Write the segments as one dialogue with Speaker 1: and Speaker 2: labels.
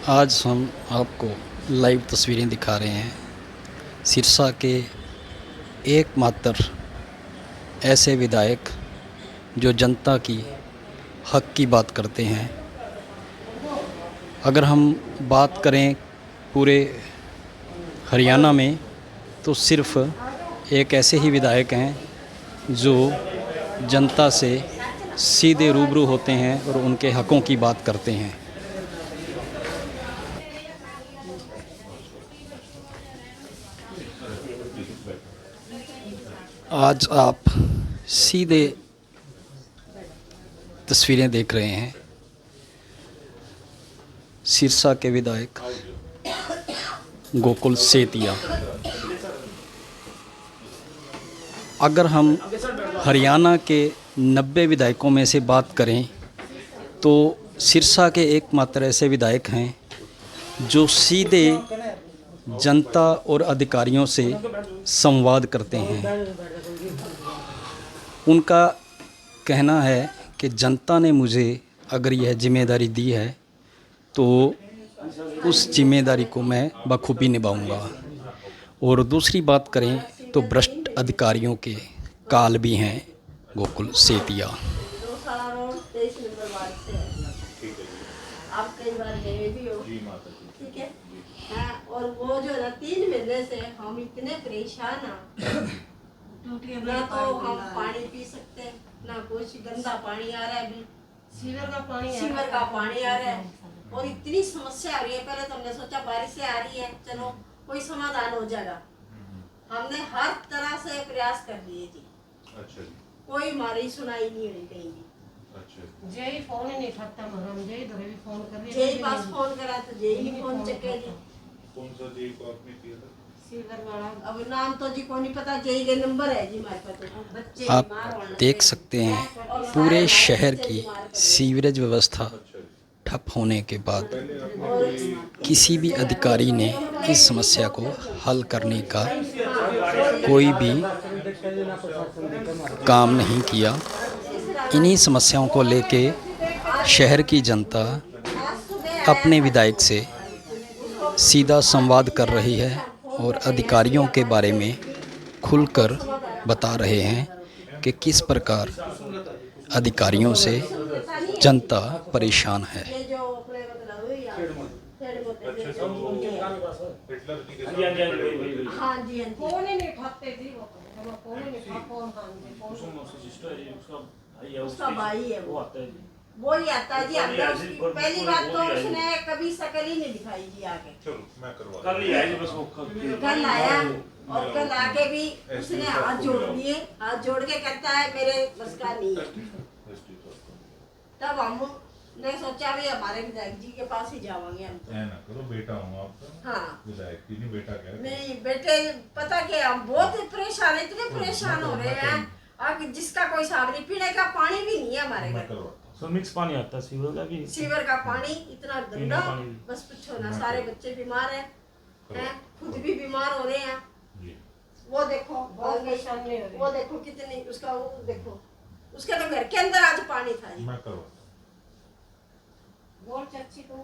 Speaker 1: आज हम आपको लाइव तस्वीरें दिखा रहे हैं सिरसा के एकमात्र ऐसे विधायक जो जनता की हक की बात करते हैं। अगर हम बात करें पूरे हरियाणा में तो सिर्फ एक ऐसे ही विधायक हैं जो जनता से सीधे रूबरू होते हैं और उनके हकों की बात करते हैं। आज आप सीधे तस्वीरें देख रहे हैं सिरसा के विधायक गोकुल सेतिया। अगर हम हरियाणा के 90 विधायकों में से बात करें तो सिरसा के एकमात्र ऐसे विधायक हैं जो सीधे जनता और अधिकारियों से संवाद करते हैं। उनका कहना है कि जनता ने मुझे अगर यह जिम्मेदारी दी है तो उस जिम्मेदारी को मैं बखूबी निभाऊंगा। और दूसरी बात करें तो भ्रष्ट अधिकारियों के काल भी हैं गोकुल सेतिया।
Speaker 2: आप कई बार गए भी हो, ठीक है। हाँ, और वो जो ना 3 महीने से हम इतने परेशान हैं, ना तो हम पानी पी सकते हैं, ना कुछ गंदा पानी आ रहा है, भी सीवर का पानी आ रहा है और इतनी समस्या आ रही है। पहले तो हमने सोचा बारिश आ रही है, चलो कोई समाधान हो जाएगा। हमने हर तरह से प्रयास कर लिए जी। अच्छा जी। कोई हमारी सुनाई नहीं हुई कहीं भी। अच्छा।
Speaker 3: जय फोन ही नहीं खाता हम जय धरे भी फोन कर रहे
Speaker 2: जय पास फोन करा तो जय ही फोन चक्के जी।
Speaker 4: कौन सा जय को आपने किया था?
Speaker 2: सीवर वाला अब नाम तो जी को नहीं पता, जय के नंबर है जी हमारे पास। तो बच्चे
Speaker 1: आप देख सकते हैं पूरे शहर की सीवरेज व्यवस्था ठप होने के बाद किसी भी अधिकारी ने इस समस्या को हल करने का कोई भी काम नहीं किया। इन्हीं समस्याओं को लेके शहर की जनता अपने विधायक से सीधा संवाद कर रही है और अधिकारियों के बारे में खुलकर बता रहे हैं कि किस प्रकार अधिकारियों से जनता परेशान है।
Speaker 2: हाँ जी,
Speaker 3: फोन ही नहीं उठाते जी, वो फोन ही नहीं उठा फोन
Speaker 2: उसका भाई है वो ही आता है जी। हमने पहली बात तो उसने कभी शकल ही नहीं दिखाई जी आके।
Speaker 4: चलो मैं करवा
Speaker 2: कल आया और कल आके भी उसने हाथ जोड़ दिए, हाथ जोड़ के कहता है मेरे बस का नहीं है। तब हमने सोचा भी हमारे विधायक जी के पास ही जावांगे हम तो।
Speaker 4: ना करो, बेटा हूँ आपका।
Speaker 2: हाँ
Speaker 4: विधायक की नहीं, बेटा क्या है?
Speaker 2: नहीं बेटे, पता क्या हम बहुत परेशान है, इतने परेशान हो रहे हैं अब जिसका कोई हिसाब नहीं। पीने का पानी भी नहीं है हमारे घर।
Speaker 5: सो मिक्स पानी आता है सीवर का भी।
Speaker 2: सीवर का पानी इतना गंदा, बस पूछो ना। सारे बच्चे बीमार हैं, खुद भी बीमार हो रहे हैं। वो देखो वो देखो कितनी उसका, वो देखो उसके तो घर के अंदर आज पानी था जी।
Speaker 4: मैं करवाता
Speaker 2: बोल चाची को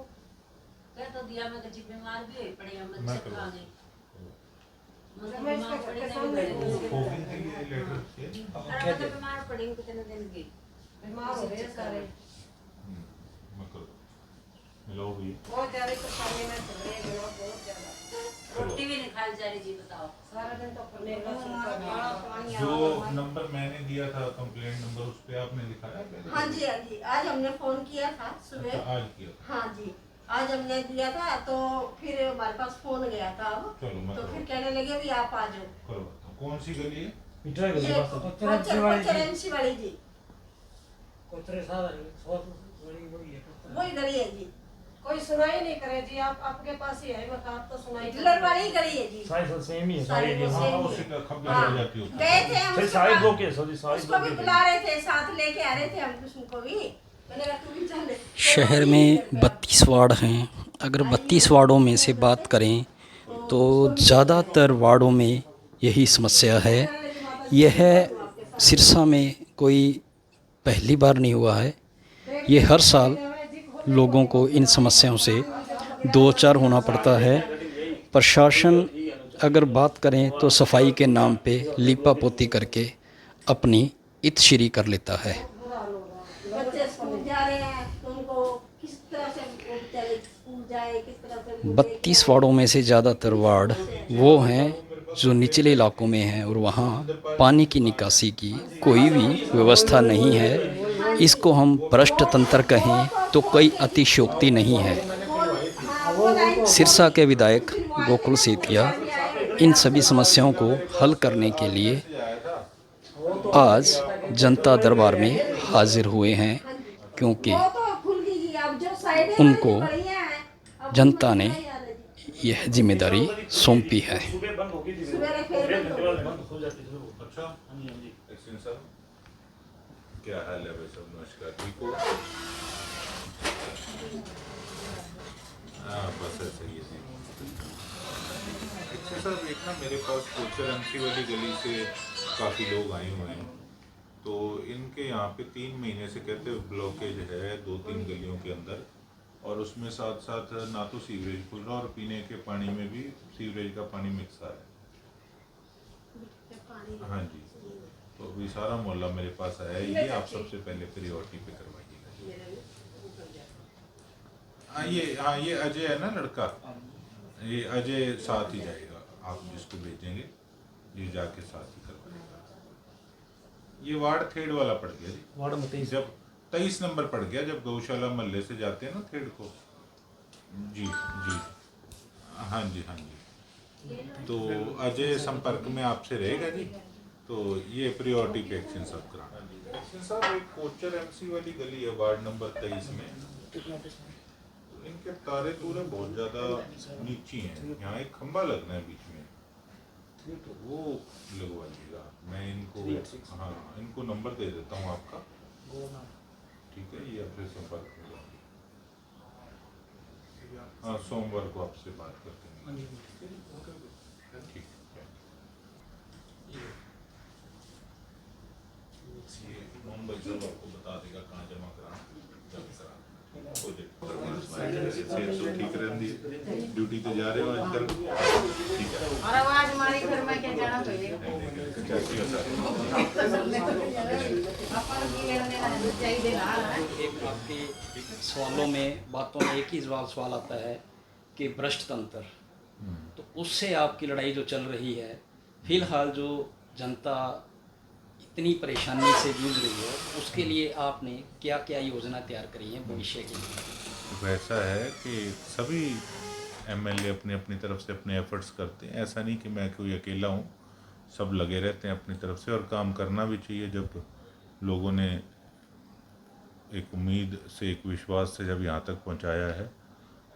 Speaker 2: कह तो दिया मैं कि बीमार भी हुई पड़ी, हम
Speaker 4: मैं
Speaker 2: बच्चे खा गए।
Speaker 4: हूँ।
Speaker 2: बीमार पड़ी कितने दिन की,
Speaker 3: बीमार हो गए सारे।
Speaker 4: मैं करवा मिलो भी।
Speaker 3: बहुत ज्यादा परेशानी में चल रहे हैं, बहुत ज्यादा।
Speaker 2: रोटी भी नहीं खाई जा रही जी, बताओ।
Speaker 3: सारा दिन तो पढ़ने का पानी
Speaker 4: जो नंबर मैंने दिया था, कंप्लेंट नंबर, उस पे आपने लिखाया पहले?
Speaker 2: हाँ जी हाँ जी, आज हमने फोन किया था सुबह।
Speaker 4: अच्छा, आज किया था।
Speaker 2: हाँ जी, आज हमने दिया था तो फिर हमारे पास फोन गया था अब।
Speaker 4: चलो मैं
Speaker 2: तो फिर
Speaker 4: करवाता
Speaker 2: कहने लगे भी आप आ जाओ।
Speaker 4: करवाता हूँ। कौन सी गली है?
Speaker 2: ये कोचर वाली जी, वही गली है जी।
Speaker 3: कोई सुनाई नहीं करे जी। आप आपके पास ही है, मैं आप तो सुनाई
Speaker 2: डीलर वाली गली है जी।
Speaker 5: साइज सेम ही है
Speaker 2: सारी
Speaker 5: सारी।
Speaker 2: वो
Speaker 4: हाँ,
Speaker 2: सेम
Speaker 4: उसी का खबर
Speaker 2: हाँ।
Speaker 4: आ जाती होती
Speaker 2: गए थे हम
Speaker 5: फिर
Speaker 2: उसको
Speaker 5: साइज
Speaker 2: पास-
Speaker 5: दो के सॉरी साइज
Speaker 2: उसको भी बुला रहे थे, साथ लेके आ रहे थे हम उसको भी। मैंने कहा तू भी चल।
Speaker 1: शहर में 32 वार्ड हैं। अगर 32 वार्डों में से बात करें तो ज़्यादातर वार्डों में यही समस्या है। यह सिरसा में कोई पहली बार नहीं हुआ है, ये हर साल लोगों को इन समस्याओं से दो चार होना पड़ता है। प्रशासन अगर बात करें तो सफाई के नाम पे लीपा पोती करके अपनी इतश्री कर लेता है।
Speaker 2: बच्चे स्कूल जा रहे हैं तो उनको किस तरह से वो बेचारे स्कूल जाए, किस तरह से उनको
Speaker 1: 32 वार्डों में से ज़्यादातर वार्ड वो हैं जो निचले इलाकों में हैं और वहाँ पानी की निकासी की कोई भी व्यवस्था नहीं है। इसको हम भ्रष्ट तंत्र कहें तो कोई अतिशयोक्ति नहीं है। सिरसा के विधायक गोकुल सेतिया इन सभी समस्याओं को हल करने के लिए आज जनता दरबार में हाजिर हुए हैं, क्योंकि
Speaker 2: वो तो खुल गई, अब जो साइडें
Speaker 1: उनको
Speaker 2: वाली बढ़िया है, अब
Speaker 1: जनता
Speaker 2: उनको
Speaker 1: ने
Speaker 2: नहीं आ रही।
Speaker 1: यह जिम्मेदारी सौंपी है।
Speaker 5: सुबह बंद होगी थी,
Speaker 2: सवेरे फिर बंद हो गई।
Speaker 5: बंद हो जाती थी वो।
Speaker 4: अच्छा
Speaker 5: हाँ जी, हाँ जी।
Speaker 4: एक्शन साहब, क्या हाल है भाई साहब? नमस्कार, ठीक हो? हाँ बस ऐसे ही है। एक्शन साहब, एक ना मेरे पास कोचर एमसी वाली गली से काफ़ी लोग आए हुए हैं, तो इनके यहाँ पे 3 महीने से कहते हैं ब्लॉकेज है 2-3 गलियों के अंदर, और उसमें साथ साथ ना तो सीवरेज खुल रहा और पीने के पानी में भी सीवरेज का पानी मिक्स आ रहा है। हाँ जी, तो अभी सारा मोहल्ला मेरे पास आया है, ये आप सबसे पहले प्रियोरिटी पे करवाइएगा। हाँ ये अजय है ना लड़का, ये अजय साथ ही जाएगा, आप जिसको भेजेंगे ये जाके साथ ही करवाएगा। ये वार्ड थेड़ वाला पड़ गया जी,
Speaker 5: वार्ड में 23
Speaker 4: जब 23 नंबर पड़ गया, जब गौशाला महल्ले से जाते हैं ना थेड़ को। जी जी, हाँ जी हाँ जी, तो अजय संपर्क में आपसे रहेगा जी, तो ये प्रियोरिटी पे एक्शन सब कराना। एक्शन साहब, एक कोचर एमसी वाली गली है वार्ड नंबर 23 में, तो इनके तारे तूरे बहुत ज़्यादा नीची हैं, यहाँ एक खंबा लगना है बीच में, तो वो लगवाइएगा। मैं इनको, हाँ इनको नंबर दे देता हूँ आपका, ठीक है, ये आपसे संपर्क में जाएंगे। हाँ सोमवार को आपसे बात करते हैं, ठीक है। ये मुंबई से आपको बता देगा कहाँ जमा कराना, जब कराना तो ठीक रहती है। ड्यूटी पे जा रहे हो आजकल? ठीक है,
Speaker 3: और आवाज मारी फिर मैं क्या जाना चाहिए
Speaker 4: कैसी हो सर?
Speaker 3: अपन की लेने ना चाहिए ना
Speaker 1: एक आपके सवालों में बातों में एक ही सवाल आता है कि भ्रष्ट तंत्र, तो उससे आपकी लड़ाई जो चल रही है फिलहाल, जो जनता इतनी परेशानी से जूझ रही है, उसके लिए आपने क्या क्या योजना तैयार करी है भविष्य के लिए?
Speaker 4: वैसा है कि सभी एमएलए अपनी अपनी तरफ से अपने एफर्ट्स करते हैं, ऐसा नहीं कि मैं कोई अकेला हूँ, सब लगे रहते हैं अपनी तरफ से, और काम करना भी चाहिए। जब लोगों ने एक उम्मीद से, एक विश्वास से जब यहाँ तक पहुँचाया है।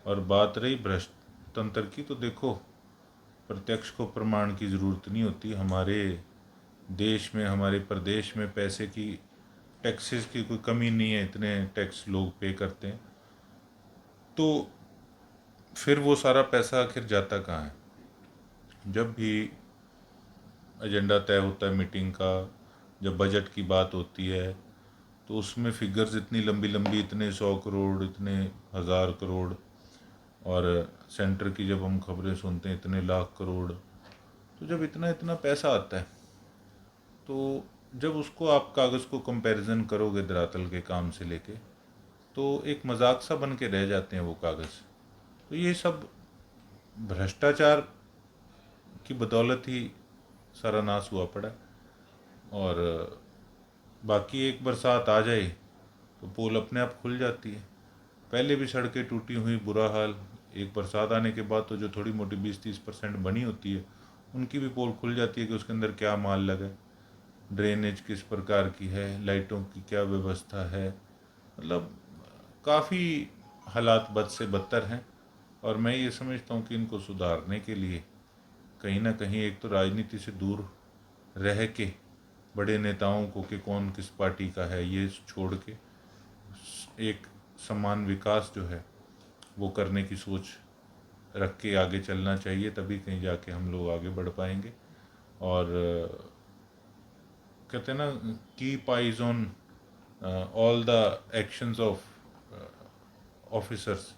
Speaker 4: और बात रही भ्रष्ट तंत्र की, तो देखो प्रत्यक्ष को प्रमाण की ज़रूरत नहीं होती। हमारे देश में, हमारे प्रदेश में पैसे की, टैक्सेस की कोई कमी नहीं है, इतने टैक्स लोग पे करते हैं, तो फिर वो सारा पैसा आखिर जाता कहाँ है? जब भी एजेंडा तय होता है मीटिंग का, जब बजट की बात होती है, तो उसमें फिगर्स इतनी लंबी लंबी, इतने 100 करोड़, इतने 1000 करोड़, और सेंटर की जब हम खबरें सुनते हैं इतने लाख करोड़। तो जब इतना इतना पैसा आता है, तो जब उसको आप कागज़ को कंपैरिजन करोगे धरातल के काम से लेके, तो एक मजाक सा बन के रह जाते हैं वो कागज़। तो ये सब भ्रष्टाचार की बदौलत ही सारा नाश हुआ पड़ा है। और बाकी एक बरसात आ जाए तो पोल अपने आप खुल जाती है। पहले भी सड़कें टूटी हुई, बुरा हाल, एक बरसात आने के बाद तो जो थोड़ी मोटी 20-30% बनी होती है, उनकी भी पोल खुल जाती है कि उसके अंदर क्या माल लगा है, ड्रेनेज किस प्रकार की है, लाइटों की क्या व्यवस्था है। मतलब काफ़ी हालात बद से बदतर हैं। और मैं ये समझता हूँ कि इनको सुधारने के लिए कहीं ना कहीं एक तो राजनीति से दूर रह के, बड़े नेताओं को कि कौन किस पार्टी का है ये छोड़ के, एक समान विकास जो है वो करने की सोच रख के आगे चलना चाहिए, तभी कहीं जाके हम लोग आगे बढ़ पाएंगे। और कहते हैं ना, keep eyes on all the actions of officers,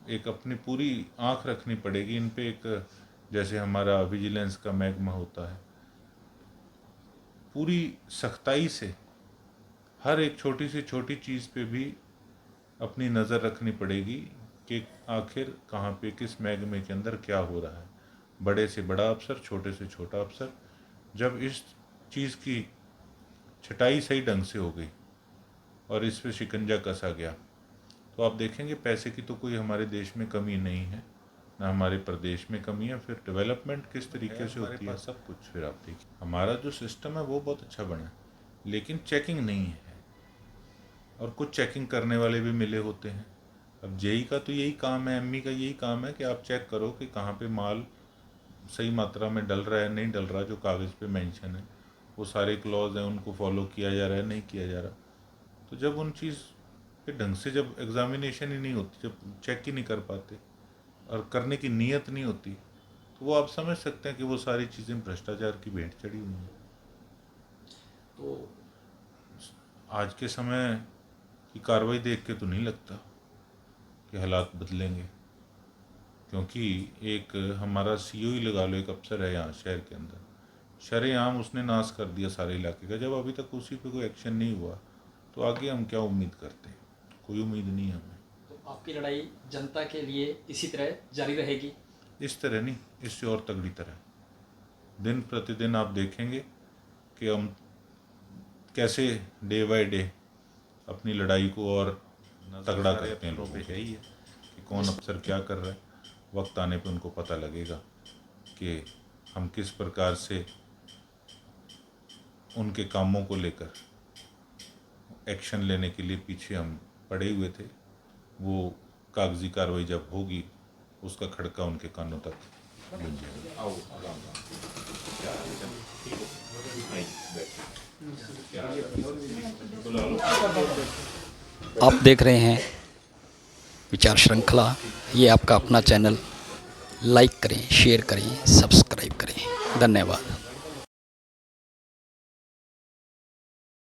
Speaker 4: एक अपनी पूरी आंख रखनी पड़ेगी इन पे। एक जैसे हमारा विजिलेंस का महकमा होता है, पूरी सख्ताई से हर एक छोटी से छोटी चीज़ पे भी अपनी नज़र रखनी पड़ेगी कि आखिर कहाँ पे किस महकमे के अंदर क्या हो रहा है। बड़े से बड़ा अफसर, छोटे से छोटा अफसर, जब इस चीज़ की छटाई सही ढंग से हो गई और इस पे शिकंजा कसा गया, तो आप देखेंगे पैसे की तो कोई हमारे देश में कमी नहीं है, ना हमारे प्रदेश में कमी है। फिर डेवलपमेंट किस तरीके से होती है, सब कुछ फिर आप देखिए। हमारा जो सिस्टम है वो बहुत अच्छा बना है, लेकिन चेकिंग नहीं है और कुछ चेकिंग करने वाले भी मिले होते हैं। अब जेई का तो यही काम है, एमई का यही काम है कि आप चेक करो कि कहाँ पे माल सही मात्रा में डल रहा है, नहीं डल रहा, जो कागज़ पे मेंशन है वो सारे क्लॉज हैं उनको फॉलो किया जा रहा है, नहीं किया जा रहा। तो जब उन चीज़ पे ढंग से जब एग्जामिनेशन ही नहीं होती, जब चेक ही नहीं कर पाते और करने की नीयत नहीं होती, तो वो आप समझ सकते हैं कि वो सारी चीज़ें भ्रष्टाचार की भेंट चढ़ी हुई हैं। तो आज के समय की कार्रवाई देख के तो नहीं लगता कि हालात बदलेंगे, क्योंकि एक हमारा सीओ ही लगा लो, एक अफसर है यहाँ शहर के अंदर, शरेआम उसने नाश कर दिया सारे इलाके का। जब अभी तक उसी पे कोई एक्शन नहीं हुआ तो आगे हम क्या उम्मीद करते हैं? कोई उम्मीद नहीं है हमें।
Speaker 1: तो आपकी लड़ाई जनता के लिए इसी तरह जारी रहेगी?
Speaker 4: इस तरह नहीं, इससे और तगड़ी तरह। दिन प्रतिदिन आप देखेंगे कि हम कैसे डे बाय डे अपनी लड़ाई को और तगड़ा करते हैं। लोगों पे यही है कि कौन अफसर क्या कर रहा है, वक्त आने पे उनको पता लगेगा कि हम किस प्रकार से उनके कामों को लेकर एक्शन लेने के लिए पीछे हम पड़े हुए थे। वो कागजी कार्रवाई जब होगी उसका खड़का उनके कानों तक गूंज जाएगा। आओ राम राम।
Speaker 1: आप देख रहे हैं विचार श्रृंखला। ये आपका अपना चैनल। लाइक करें, शेयर करें, सब्सक्राइब करें। धन्यवाद।